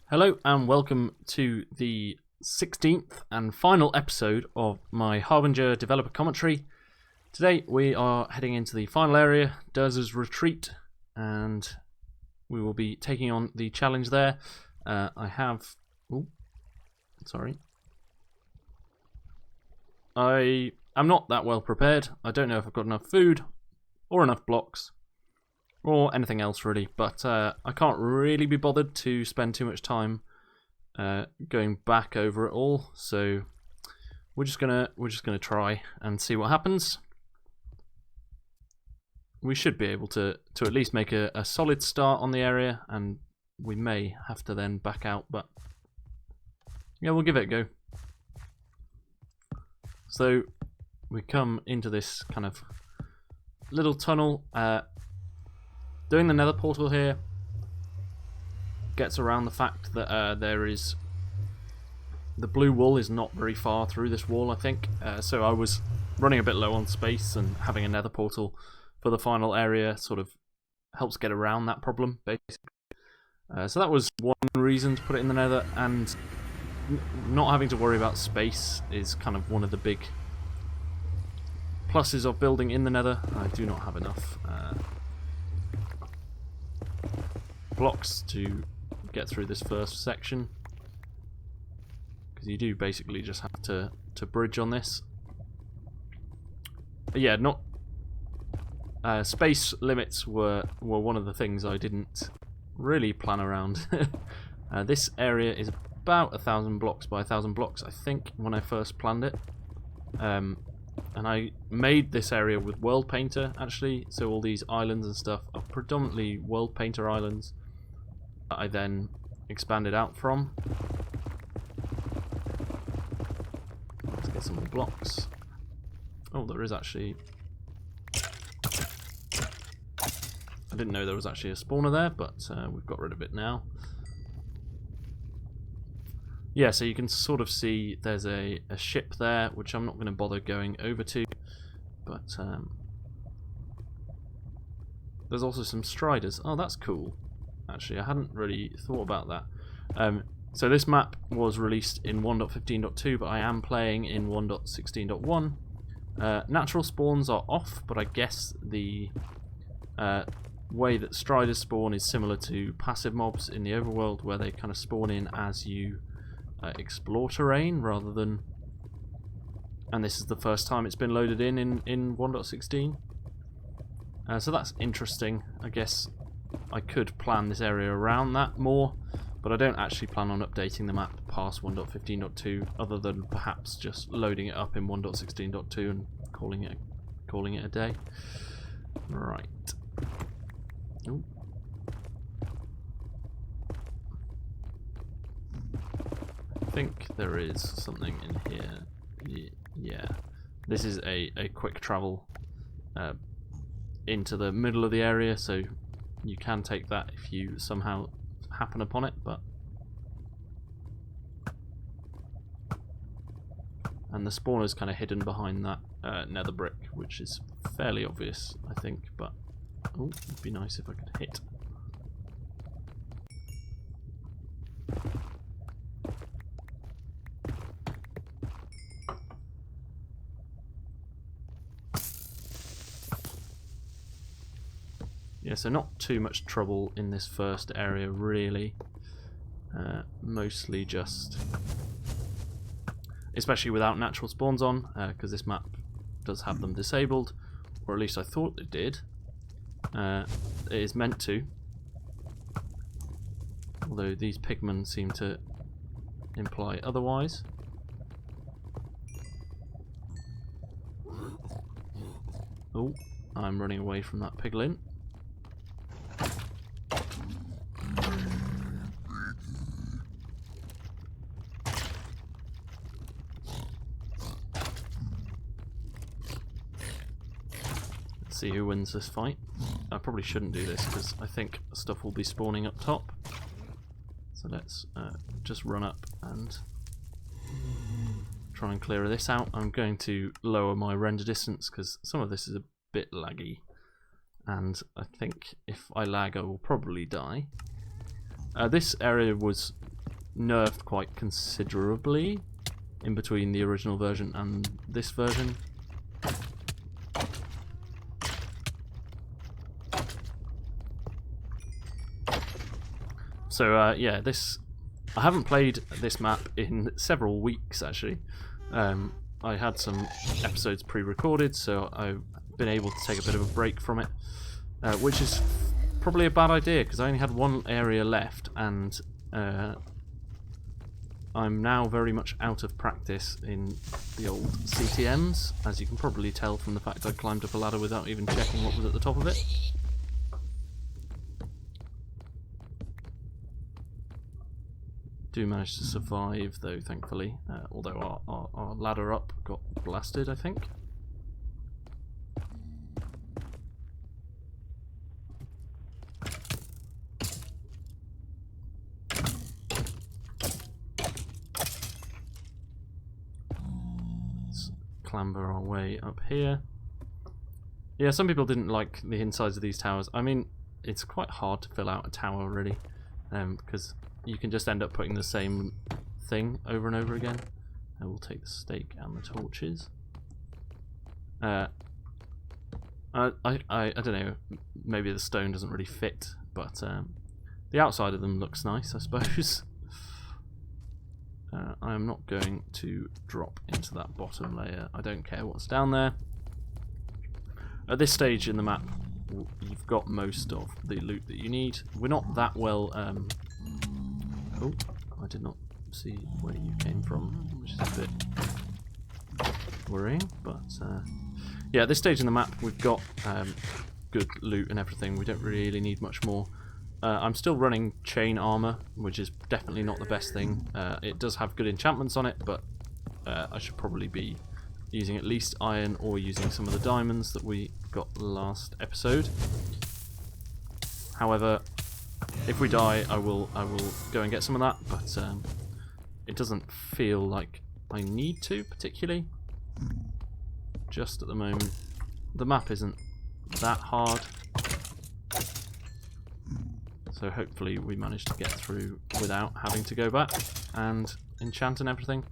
Hello and welcome to the 16th and final episode of my Harbinger developer commentary. Today we are heading into the final area, Durz's Retreat, and we will be taking on the challenge there. I am not that well prepared. I don't know if I've got enough food or enough blocks or anything else really, but I can't really be bothered to spend too much time going back over it all, so we're just gonna try and see what happens. We should be able to at least make a solid start on the area, and we may have to then back out, but yeah, we'll give it a go. So we come into this kind of little tunnel. Doing the nether portal here gets around the fact that the blue wool is not very far through this wall, I think. So I was running a bit low on space, and having a nether portal for the final area sort of helps get around that problem, basically. So that was one reason to put it in the nether, and not having to worry about space is kind of one of the big pluses of building in the nether. I do not have enough blocks to get through this first section, because you do basically just have to bridge on this. But yeah, not space limits were one of the things I didn't really plan around. This area is about 1,000 blocks by 1,000 blocks, I think, when I first planned it. And I made this area with World Painter, actually, so all these islands and stuff are predominantly World Painter islands that I then expanded out from. Let's get some more blocks. Oh, there is actually... I didn't know there was actually a spawner there, but we've got rid of it now. Yeah, so you can sort of see there's a ship there, which I'm not going to bother going over to, but there's also some striders. Oh, that's cool. Actually, I hadn't really thought about that. So this map was released in 1.15.2, but I am playing in 1.16.1. Natural spawns are off, but I guess the way that striders spawn is similar to passive mobs in the overworld, where they kind of spawn in as you explore terrain rather than... And this is the first time it's been loaded in 1.16. So that's interesting. I guess I could plan this area around that more, but I don't actually plan on updating the map past 1.15.2, other than perhaps just loading it up in 1.16.2 and calling it a day. Right. Ooh. I think there is something in here. Yeah. This is a quick travel into the middle of the area, so you can take that if you somehow happen upon it, but... And the spawner's kind of hidden behind that nether brick, which is fairly obvious, I think, but... Oh, it'd be nice if I could hit. Yeah, so not too much trouble in this first area, really. Mostly just... Especially without natural spawns on, because this map does have them disabled, or at least I thought it did. It is meant to. Although these pigmen seem to imply otherwise. Oh, I'm running away from that piglin. See who wins this fight. I probably shouldn't do this because I think stuff will be spawning up top. So let's just run up and try and clear this out. I'm going to lower my render distance because some of this is a bit laggy, and I think if I lag I will probably die. This area was nerfed quite considerably in between the original version and this version. So yeah, I haven't played this map in several weeks actually. I had some episodes pre-recorded, so I've been able to take a bit of a break from it, which is probably a bad idea because I only had one area left, and I'm now very much out of practice in the old CTMs, as you can probably tell from the fact I climbed up a ladder without even checking what was at the top of it. Do manage to survive though, thankfully, although our ladder up got blasted, I think. Let's clamber our way up here. Yeah, some people didn't like the insides of these towers. I mean, it's quite hard to fill out a tower, really, because you can just end up putting the same thing over and over again. I will take the stake and the torches. I don't know, maybe the stone doesn't really fit, but the outside of them looks nice, I suppose. I am not going to drop into that bottom layer. I don't care what's down there. At this stage in the map, you've got most of the loot that you need. We're not that well... Oh, I did not see where you came from, which is a bit worrying, but yeah, at this stage in the map we've got good loot and everything. We don't really need much more. I'm still running chain armor, which is definitely not the best thing. It does have good enchantments on it, but I should probably be using at least iron or using some of the diamonds that we got last episode. However, if we die, I will go and get some of that, but it doesn't feel like I need to particularly. Just at the moment, the map isn't that hard, so hopefully we manage to get through without having to go back and enchant and everything.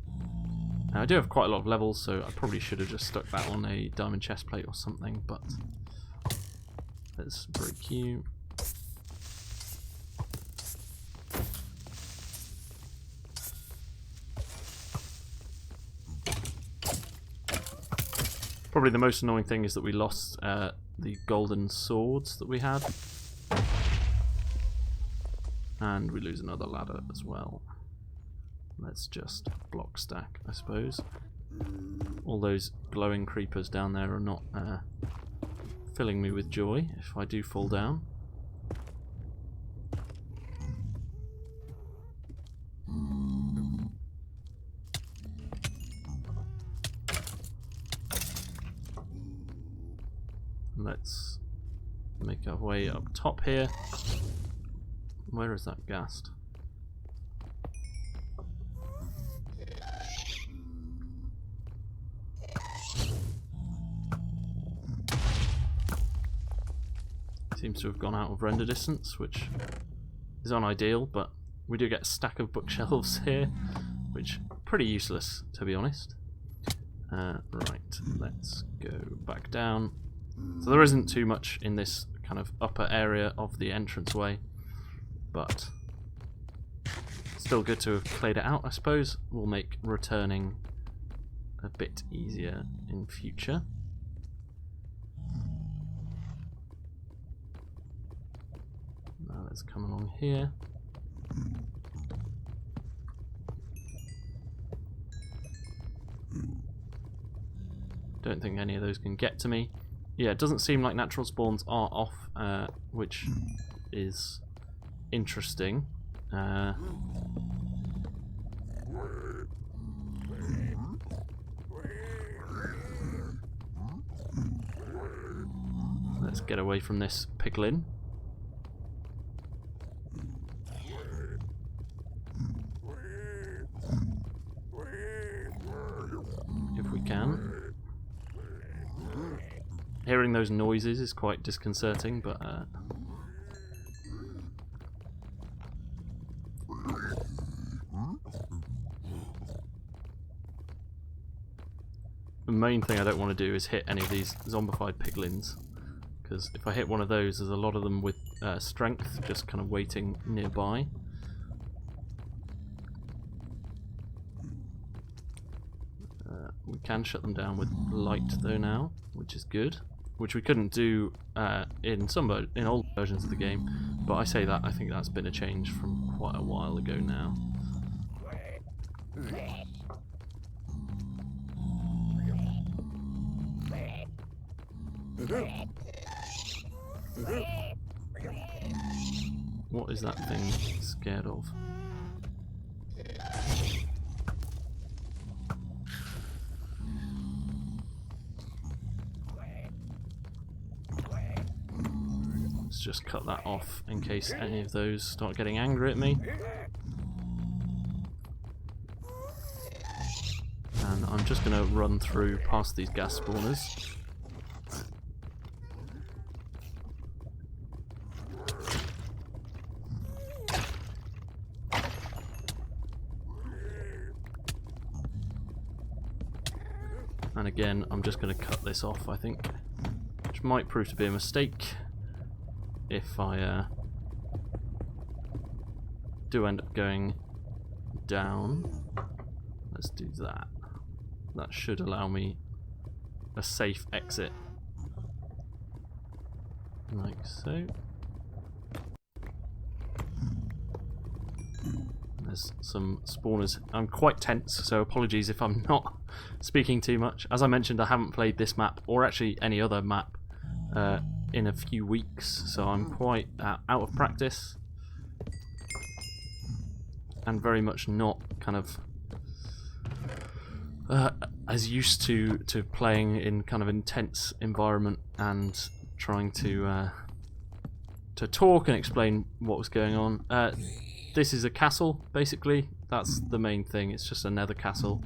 Now, I do have quite a lot of levels, so I probably should have just stuck that on a diamond chest plate or something, but let's break you. Probably the most annoying thing is that we lost the golden swords that we had. And we lose another ladder as well. Let's just block stack, I suppose. All those glowing creepers down there are not filling me with joy if I do fall down. Let's make our way up top here. Where is that ghast? Seems to have gone out of render distance, which is unideal, but we do get a stack of bookshelves here, which are pretty useless, to be honest. Right, let's go back down. So there isn't too much in this kind of upper area of the entranceway, but still good to have cleared it out, I suppose. Will make returning a bit easier in future. Now let's come along here. Don't think any of those can get to me. Yeah, it doesn't seem like natural spawns are off, which is interesting. Let's get away from this piglin. If we can. Hearing those noises is quite disconcerting, but main thing I don't want to do is hit any of these zombified piglins, because if I hit one of those, there's a lot of them with strength just kind of waiting nearby. We can shut them down with light though now, which is good, which we couldn't do in old versions of the game. But I say that, I think that's been a change from quite a while ago now. What is that thing scared of? Let's just cut that off in case any of those start getting angry at me. And I'm just going to run through past these gas spawners. And again, I'm just going to cut this off, I think, which might prove to be a mistake if I do end up going down. Let's do that. That should allow me a safe exit, like so. There's some spawners. I'm quite tense, so apologies if I'm not speaking too much. As I mentioned, I haven't played this map, or actually any other map, in a few weeks, so I'm quite out of practice. And very much not kind of as used to playing in kind of intense environment and trying to talk and explain what was going on. This is a castle, basically. That's the main thing. It's just a nether castle.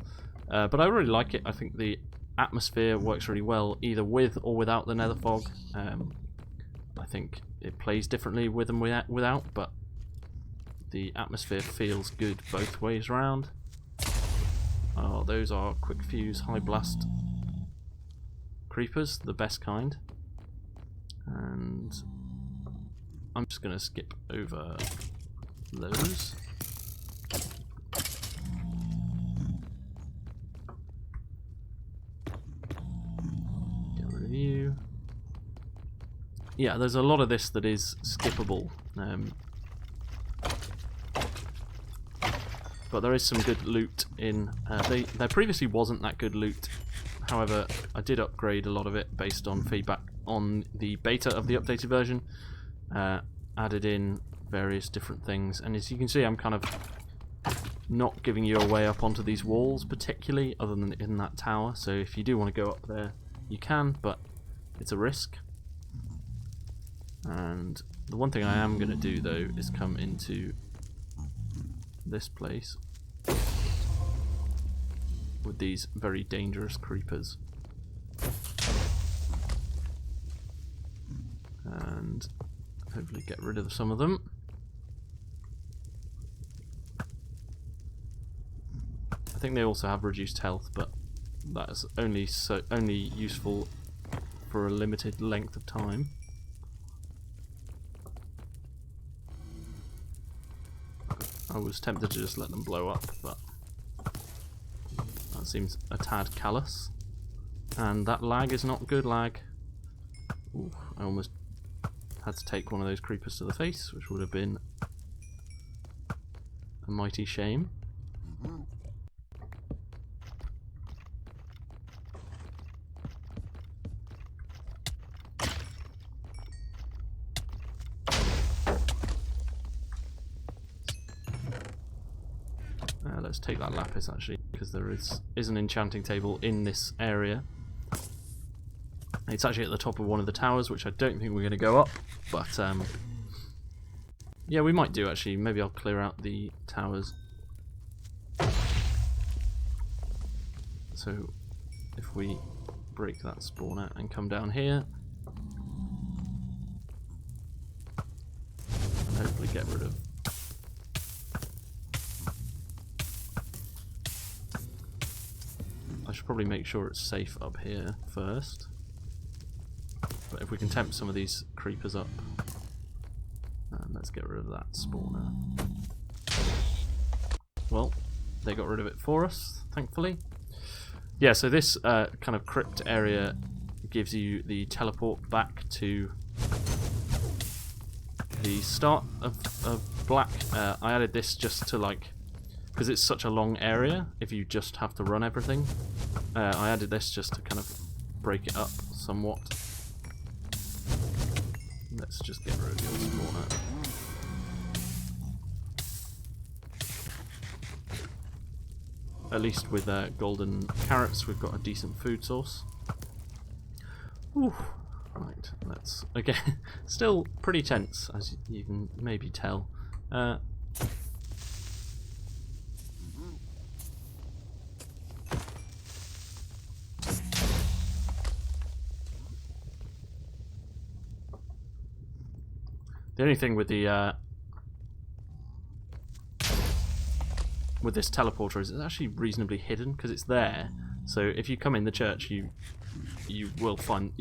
But I really like it. I think the atmosphere works really well, either with or without the nether fog. I think it plays differently with and without, but the atmosphere feels good both ways around. Oh, those are quick fuse, high blast creepers, the best kind. And I'm just going to skip over those. Get rid of you. Yeah, there's a lot of this that is skippable. But there is some good loot in. There previously wasn't that good loot. However, I did upgrade a lot of it based on feedback on the beta of the updated version. Added in various different things, and as you can see, I'm kind of not giving you a way up onto these walls particularly, other than in that tower. So if you do want to go up there, you can, but it's a risk. And the one thing I am going to do though is come into this place with these very dangerous creepers, and hopefully get rid of some of them. I think they also have reduced health, but that's only useful for a limited length of time. I was tempted to just let them blow up, but that seems a tad callous. And that lag is not good lag. Ooh, I almost had to take one of those creepers to the face, which would have been a mighty shame. Let's take that lapis actually, because there is an enchanting table in this area. It's actually at the top of one of the towers, which I don't think we're going to go up, but yeah, we might do actually. Maybe I'll clear out the towers. So if we break that spawner and come down here, and hopefully get rid of I should probably make sure it's safe up here first. But if we can tempt some of these creepers up, let's get rid of that spawner. Well, they got rid of it for us, thankfully. Yeah, so this kind of crypt area gives you the teleport back to the start of Black. I added this just to, like, because it's such a long area, if you just have to run everything. I added this just to kind of break it up somewhat. Let's just get rid of your spawner. At least with golden carrots, we've got a decent food source. Ooh. Right, let's again. Still pretty tense, as you can maybe tell. The only thing with the with this teleporter is it's actually reasonably hidden because it's there. So if you come in the church, you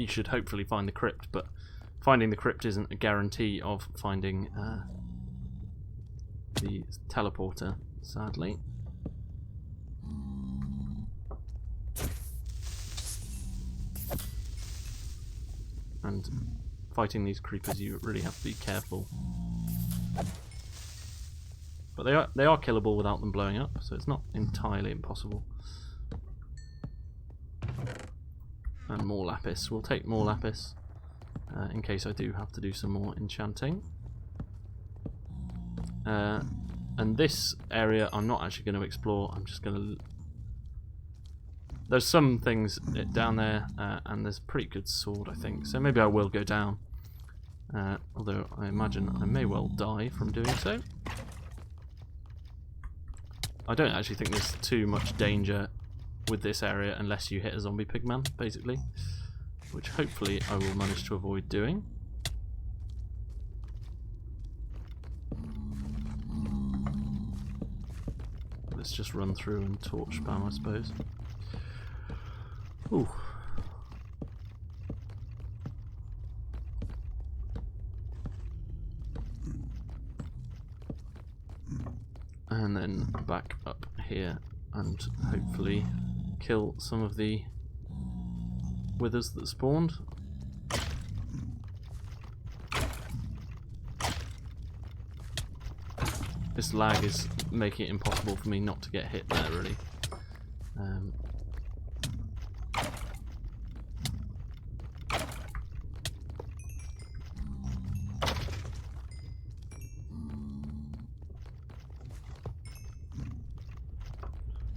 should hopefully find the crypt, but finding the crypt isn't a guarantee of finding the teleporter, sadly. And fighting these creepers, you really have to be careful. But they are killable without them blowing up, so it's not entirely impossible. And more lapis. We'll take more lapis in case I do have to do some more enchanting. And this area I'm not actually going to explore. I'm just going to... There's some things down there, and there's a pretty good sword, I think. So maybe I will go down. Although I imagine I may well die from doing so. I don't actually think there's too much danger with this area unless you hit a zombie pigman, basically. Which hopefully I will manage to avoid doing. Let's just run through and torch spam, I suppose. Ooh. And then back up here and hopefully kill some of the withers that spawned. This lag is making it impossible for me not to get hit there, really.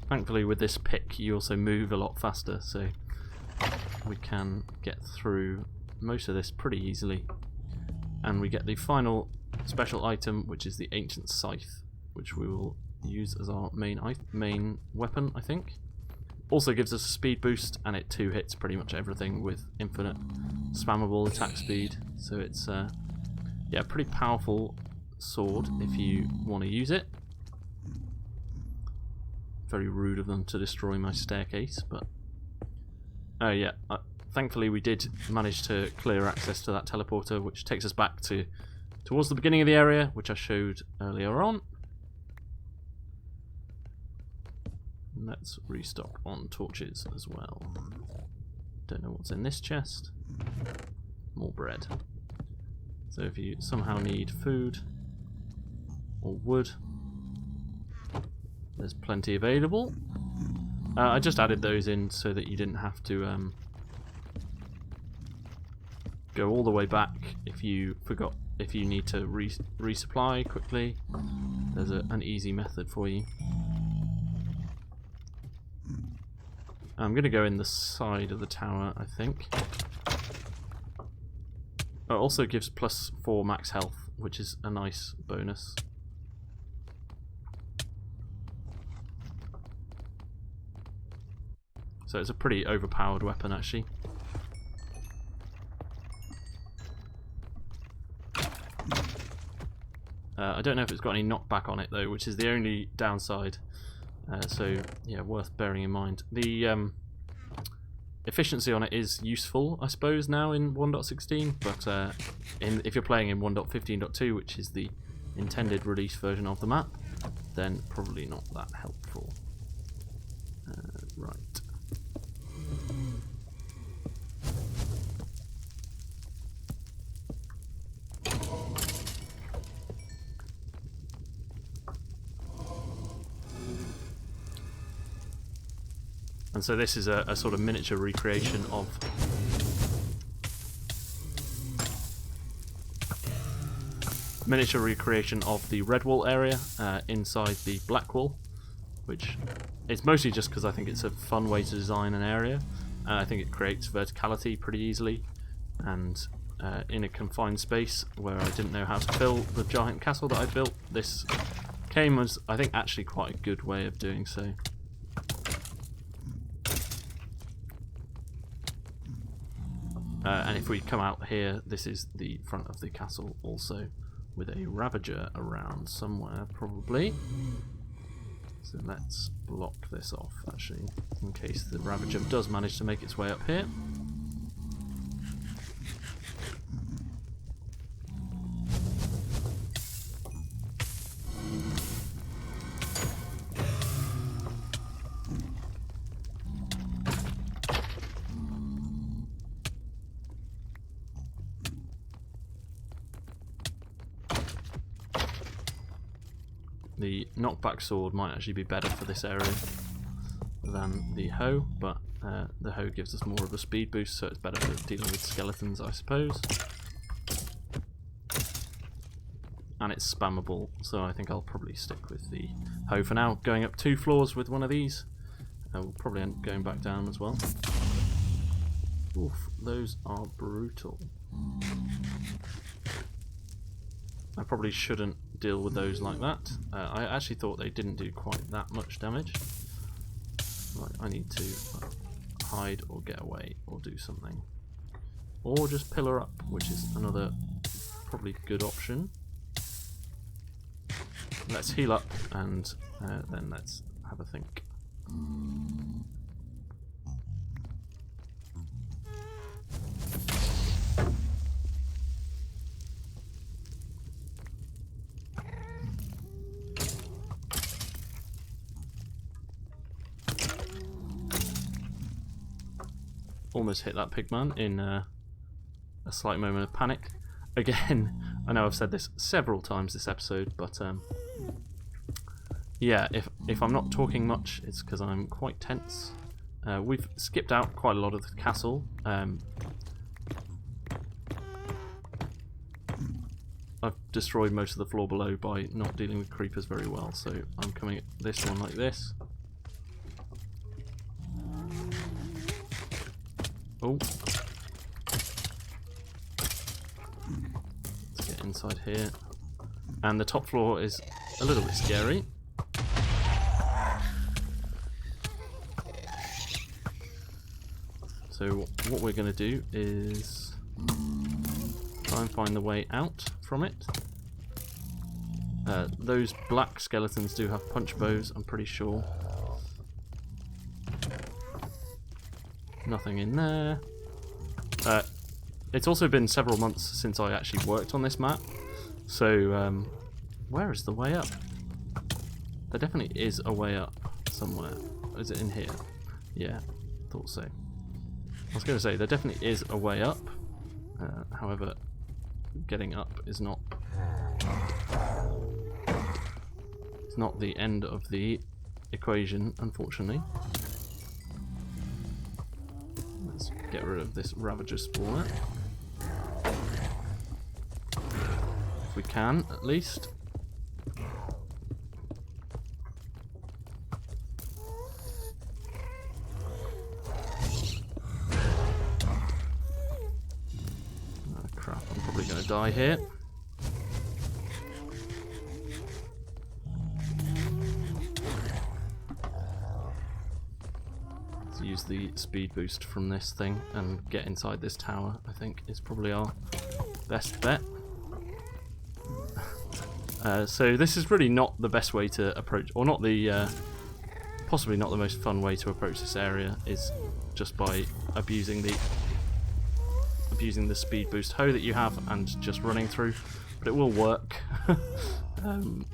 Thankfully with this pick you also move a lot faster, so we can get through most of this pretty easily. And we get the final special item, which is the Ancient Scythe, which we will use as our main weapon, I think. Also gives us a speed boost, and it 2-hits pretty much everything with infinite spammable attack speed. So it's yeah, pretty powerful sword if you want to use it. Very rude of them to destroy my staircase, but oh yeah, thankfully we did manage to clear access to that teleporter, which takes us back towards the beginning of the area, which I showed earlier on. Let's restock on torches as well. Don't know what's in this chest. More bread. So if you somehow need food or wood, there's plenty available. I just added those in so that you didn't have to go all the way back if you forgot, if you need to resupply quickly. There's an easy method for you. I'm going to go in the side of the tower, I think. It also gives +4 max health, which is a nice bonus. So it's a pretty overpowered weapon, actually. I don't know if it's got any knockback on it though, which is the only downside. So yeah, worth bearing in mind. The efficiency on it is useful, I suppose, now in 1.16, but if you're playing in 1.15.2, which is the intended release version of the map, then probably not that helpful. Right. And so this is a sort of miniature recreation of the red wall area inside the black wall, which is mostly just because I think it's a fun way to design an area, and I think it creates verticality pretty easily, and in a confined space where I didn't know how to fill the giant castle that I built, this came as, I think, actually quite a good way of doing so. And if we come out here, this is the front of the castle also, with a Ravager around somewhere, probably. So let's block this off, actually, in case the Ravager does manage to make its way up here. The knockback sword might actually be better for this area than the hoe, but the hoe gives us more of a speed boost, so it's better for dealing with skeletons, I suppose. And it's spammable, so I think I'll probably stick with the hoe for now. Going up 2 floors with one of these, we'll probably end up going back down as well. Oof, those are brutal. I probably shouldn't deal with those like that. I actually thought they didn't do quite that much damage. Right, I need to hide or get away or do something. Or just pillar up, which is another probably good option. Let's heal up and then let's have a think. Almost hit that pigman in a slight moment of panic. Again, I know I've said this several times this episode, but yeah, if I'm not talking much, it's because I'm quite tense. We've skipped out quite a lot of the castle. I've destroyed most of the floor below by not dealing with creepers very well, so I'm coming at this one like this. Oh. Let's get inside here. And the top floor is a little bit scary. So what we're going to do is try and find the way out from it. Those black skeletons do have punch bows, I'm pretty sure. Nothing in there. It's also been several months since I actually worked on this map, so where is the way up? There definitely is a way up somewhere. Is it in here? Yeah, thought so. I was going to say, there definitely is a way up, however, getting up is not... It's not the end of the equation, unfortunately. Let's get rid of this Ravager spawner. If we can, at least. Oh crap, I'm probably going to die here. Use the speed boost from this thing and get inside this tower, I think is probably our best bet. So this is really not the best way to approach, or not the possibly not the most fun way to approach this area is just by abusing the speed boost hoe that you have and just running through, but it will work.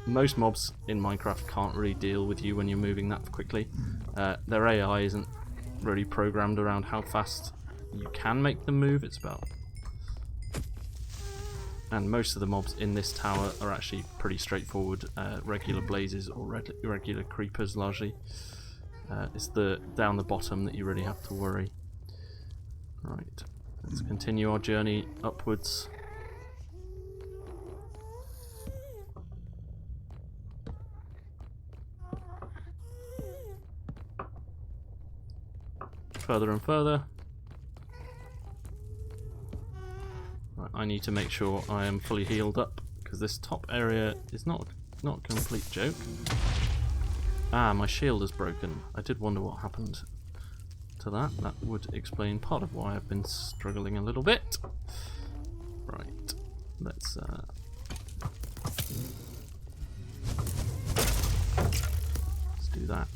Most mobs in Minecraft can't really deal with you when you're moving that quickly. Their AI isn't really programmed around how fast you can make them move. It's about... And most of the mobs in this tower are actually pretty straightforward, regular blazes or regular creepers largely. It's down the bottom that you really have to worry. Right, let's continue our journey upwards. Further and further. Right, I need to make sure I am fully healed up, because this top area is not a complete joke. Ah, my shield is broken. I did wonder what happened to that. That would explain part of why I've been struggling a little bit. Right, let's do that.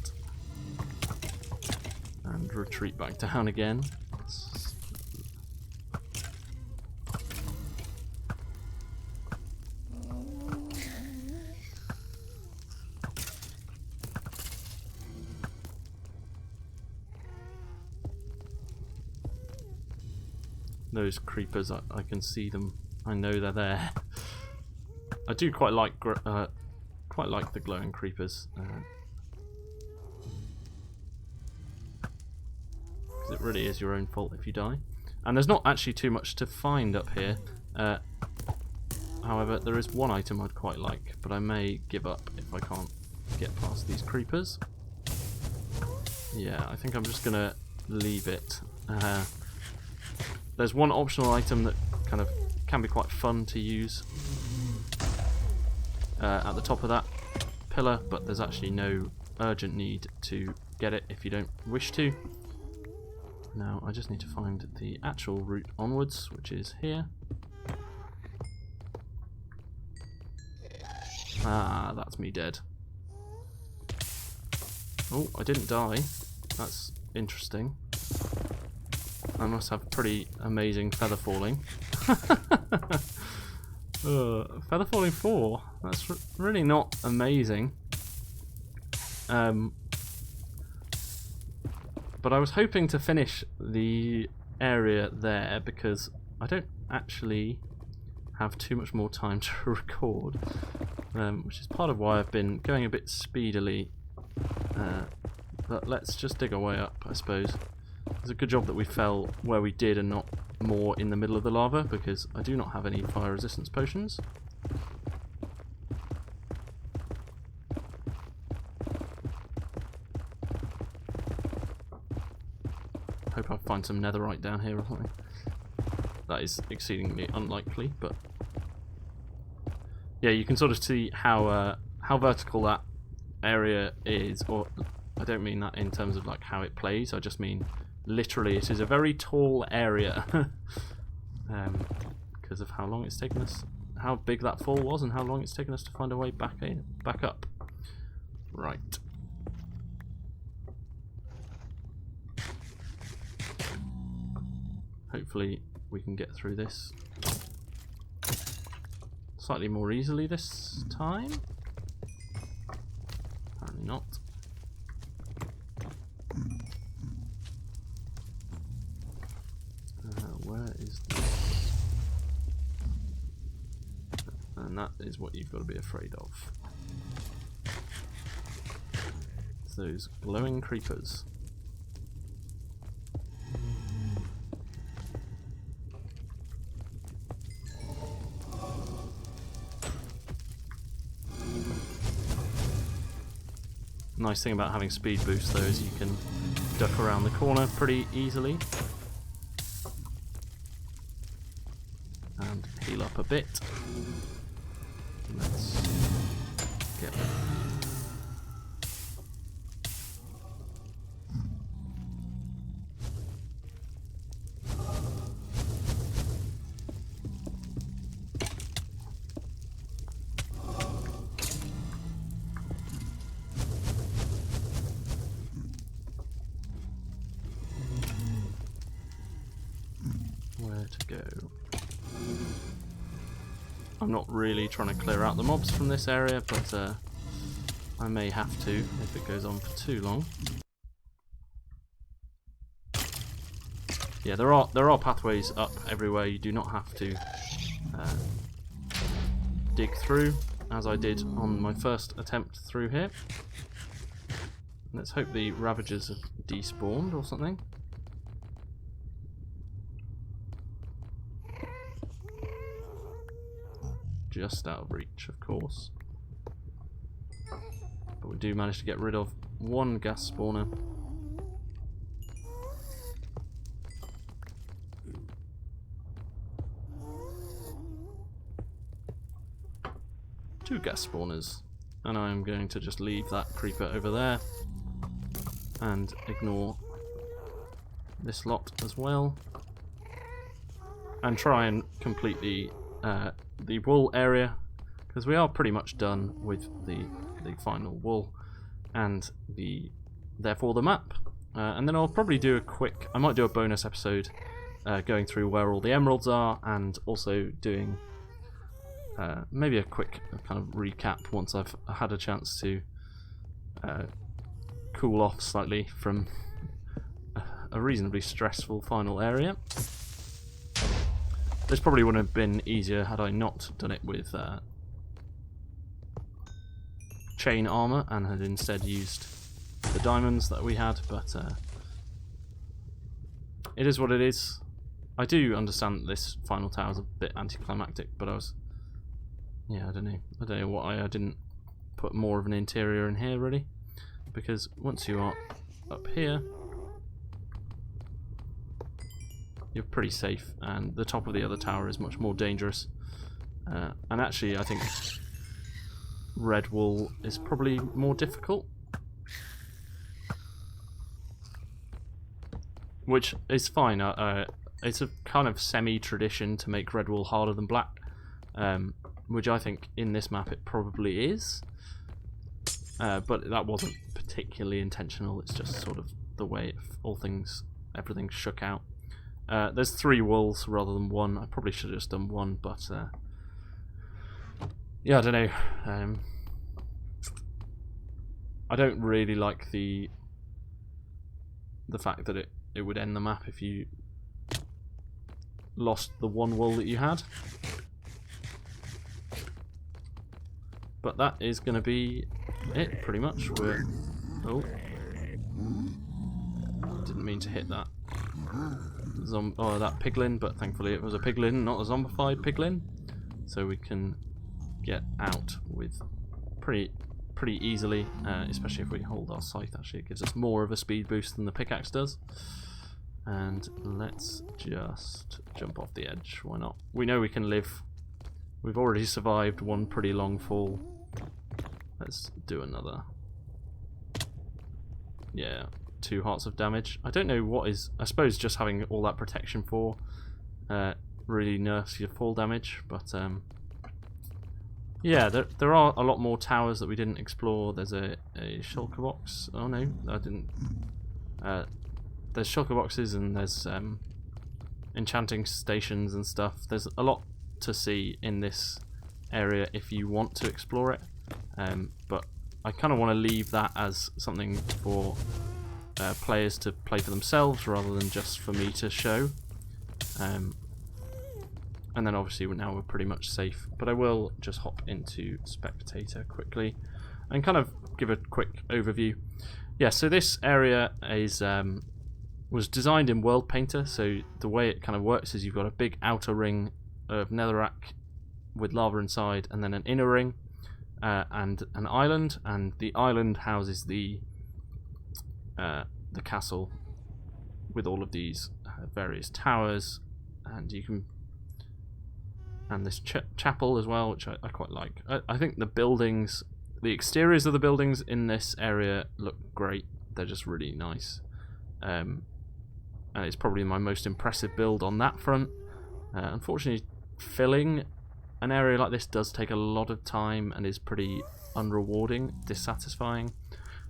And retreat back down again. Those creepers, I can see them. I know they're there. I do quite like the glowing creepers. Because it really is your own fault if you die. And there's not actually too much to find up here. However, there is one item I'd quite like, but I may give up if I can't get past these creepers. Yeah, I think I'm just gonna leave it. There's one optional item that kind of can be quite fun to use at the top of that pillar, but there's actually no urgent need to get it if you don't wish to. Now I just need to find the actual route onwards, which is here. Ah, that's me dead. Oh, I didn't die. That's interesting. I must have pretty amazing feather falling. Feather falling 4. That's really not amazing. But I was hoping to finish the area there because I don't actually have too much more time to record, which is part of why I've been going a bit speedily. But let's just dig our way up, I suppose. It's a good job that we fell where we did and not more in the middle of the lava, because I do not have any fire resistance potions. Hope I find some netherite down here or something. That is exceedingly unlikely, but yeah, you can sort of see how vertical that area is, or I don't mean that in terms of like how it plays, I just mean literally it is a very tall area because of how long it's taken us, how big that fall was and how long it's taken us to find a way back up. Right. Hopefully we can get through this slightly more easily this time. Apparently not. Where is this? And that is what you've got to be afraid of. It's those glowing creepers. Nice thing about having speed boost though is you can duck around the corner pretty easily and heal up a bit. Let's get to go. I'm not really trying to clear out the mobs from this area, but I may have to if it goes on for too long. Yeah, there are pathways up everywhere. You do not have to dig through, as I did on my first attempt through here. Let's hope the Ravagers have despawned or something. Just out of reach, of course. But we do manage to get rid of one gas spawner. Two gas spawners. And I am going to just leave that creeper over there and ignore this lot as well. And try and complete the wool area, because we are pretty much done with the final wool and therefore the map. And then I'll probably do I might do a bonus episode going through where all the emeralds are, and also doing maybe a quick kind of recap once I've had a chance to cool off slightly from a reasonably stressful final area. This probably would have been easier had I not done it with chain armor and had instead used the diamonds that we had, but it is what it is. I do understand that this final tower is a bit anticlimactic, but I don't know why I didn't put more of an interior in here, really, because once you are up here, you're pretty safe, and the top of the other tower is much more dangerous. And actually, I think red wool is probably more difficult, which is fine. It's a kind of semi-tradition to make red wool harder than black, which I think in this map it probably is. But that wasn't particularly intentional. It's just sort of the way everything shook out. There's 3 wools rather than 1. I probably should have just done 1, but yeah, I don't know. I don't really like the fact that it would end the map if you lost the 1 wool that you had. But that is going to be it, pretty much. Oh, didn't mean to hit that. That piglin, but thankfully it was a piglin, not a zombified piglin, so we can get out with pretty easily, especially if we hold our scythe. Actually, it gives us more of a speed boost than the pickaxe does. And let's just jump off the edge. Why not? We know we can live. We've already survived one pretty long fall. Let's do another. Yeah. 2 hearts of damage. I don't know what is. I suppose just having all that protection really nerfs your fall damage, but yeah, there are a lot more towers that we didn't explore. There's a shulker box. Oh no, I didn't. There's shulker boxes and there's enchanting stations and stuff. There's a lot to see in this area if you want to explore it, but I kind of want to leave that as something for players to play for themselves rather than just for me to show. And then obviously now we're pretty much safe, but I will just hop into spectator quickly and kind of give a quick overview. Yeah, so this area was designed in World Painter, so the way it kind of works is you've got a big outer ring of netherrack with lava inside, and then an inner ring and an island, and the island houses the castle with all of these various towers, and you can, and this chapel as well, which I quite like. I think the buildings, the exteriors of the buildings in this area look great. They're just really nice, and it's probably my most impressive build on that front. Unfortunately, filling an area like this does take a lot of time and is pretty unrewarding, dissatisfying.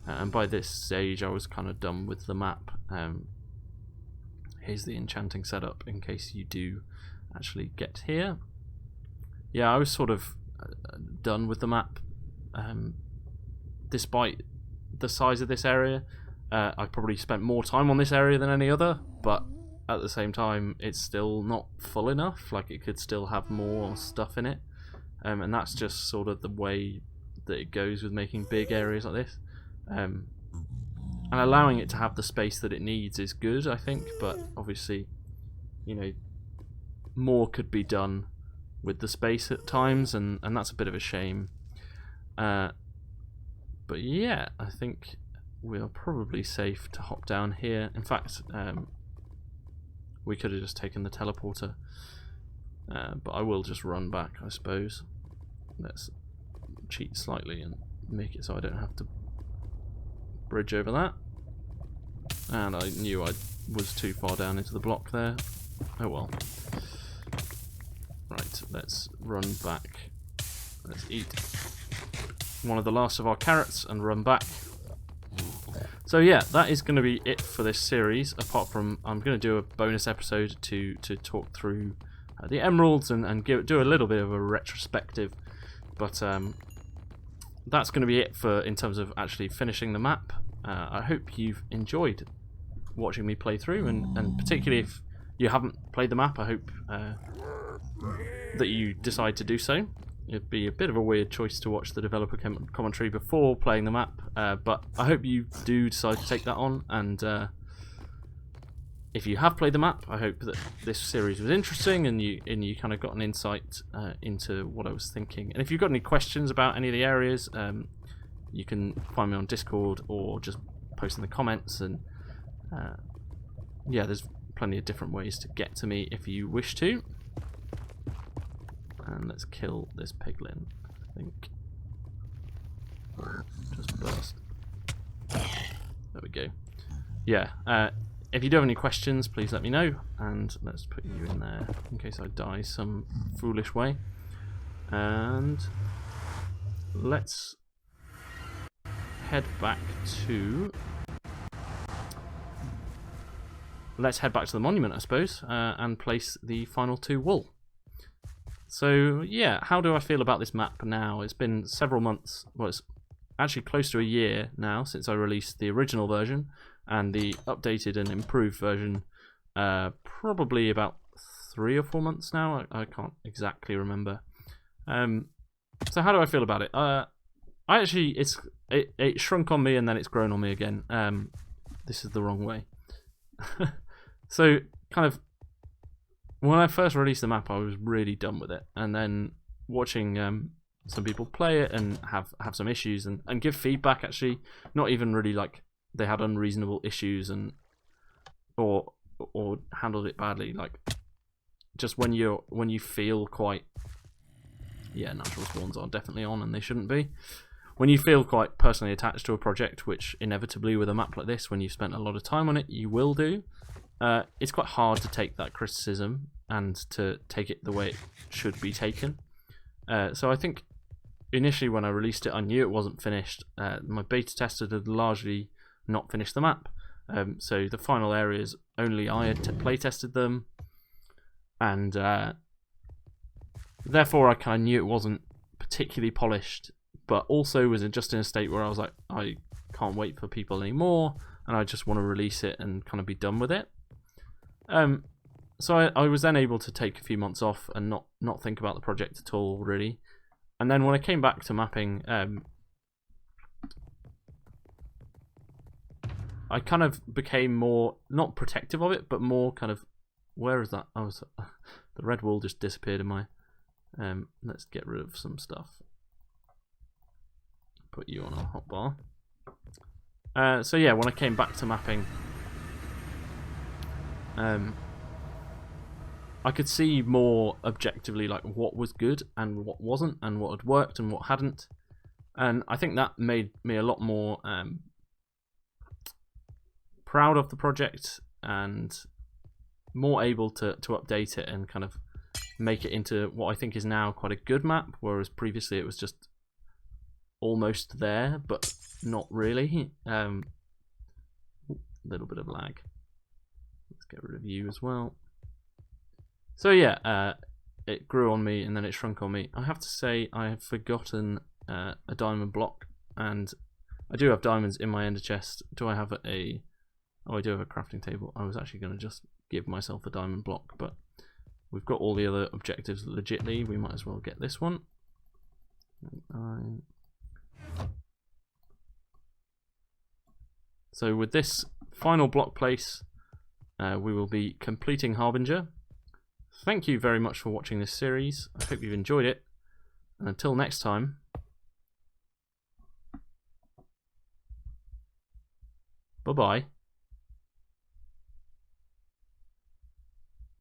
And by this stage I was kind of done with the map. is the enchanting setup in case you do actually get here. Yeah, I was sort of done with the map. Despite the size of this area, I probably spent more time on this area than any other, but at the same time it's still not full enough. Like, it could still have more stuff in it, and that's just sort of the way that it goes with making big areas like this. And allowing it to have the space that it needs is good, I think, but obviously, you know, more could be done with the space at times, and that's a bit of a shame. But yeah, I think we are probably safe to hop down here. In fact, we could have just taken the teleporter, but I will just run back, I suppose. Let's cheat slightly and make it so I don't have to bridge over that. And I knew I was too far down into the block there. Oh well. Right, let's run back. Let's eat one of the last of our carrots and run back. So yeah, that is going to be it for this series, apart from I'm going to do a bonus episode to talk through the emeralds and do a little bit of a retrospective. But that's going to be it for in terms of actually finishing the map. I hope you've enjoyed watching me play through, and particularly if you haven't played the map, I hope that you decide to do so. It'd be a bit of a weird choice to watch the developer commentary before playing the map, but I hope you do decide to take that on, and if you have played the map, I hope that this series was interesting and you kind of got an insight into what I was thinking. And if you've got any questions about any of the areas, you can find me on Discord or just post in the comments, and yeah, there's plenty of different ways to get to me if you wish to. And let's kill this piglin, I think. Just burst. There we go. Yeah, if you do have any questions, please let me know, and let's put you in there in case I die some foolish way. And let's head back to the monument, I suppose, and place the final 2 wool. So yeah, how do I feel about this map now? It's been several months, well, it's actually close to a year now since I released the original version, and the updated and improved version probably about 3 or 4 months now. I can't exactly remember. So how do I feel about it? It shrunk on me and then it's grown on me again. This is the wrong way. So kind of, when I first released the map, I was really done with it, and then watching some people play it and have some issues and give feedback, actually, not even really like they had unreasonable issues and or handled it badly, like just when you feel quite, yeah, natural spawns are definitely on and they shouldn't be. When you feel quite personally attached to a project, which inevitably with a map like this, when you've spent a lot of time on it, you will do. It's quite hard to take that criticism and to take it the way it should be taken. So I think initially when I released it, I knew it wasn't finished. My beta tester had largely not finished the map. So the final areas, only I had play tested them. And therefore I kind of knew it wasn't particularly polished, but also was just in a state where I was like, I can't wait for people anymore, and I just want to release it and kind of be done with it. So I was then able to take a few months off and not think about the project at all, really. And then when I came back to mapping, I kind of became more, not protective of it, but more kind of, where is that? Oh, the red wool just disappeared in my, let's get rid of some stuff. Put you on a hotbar. So yeah, when I came back to mapping, I could see more objectively like what was good and what wasn't, and what had worked and what hadn't, and I think that made me a lot more proud of the project and more able to update it and kind of make it into what I think is now quite a good map, whereas previously it was just almost there but not really. Little bit of lag. Let's get rid of you as well. So yeah, it grew on me and then it shrunk on me. I have to say I have forgotten a diamond block, and I do have diamonds in my ender chest. Do I have a... Oh, I do have a crafting table. I was actually going to just give myself a diamond block, but we've got all the other objectives legitly. We might as well get this one. So with this final block place, we will be completing Harbinger. Thank you very much for watching this series. I hope you've enjoyed it. And until next time, bye-bye.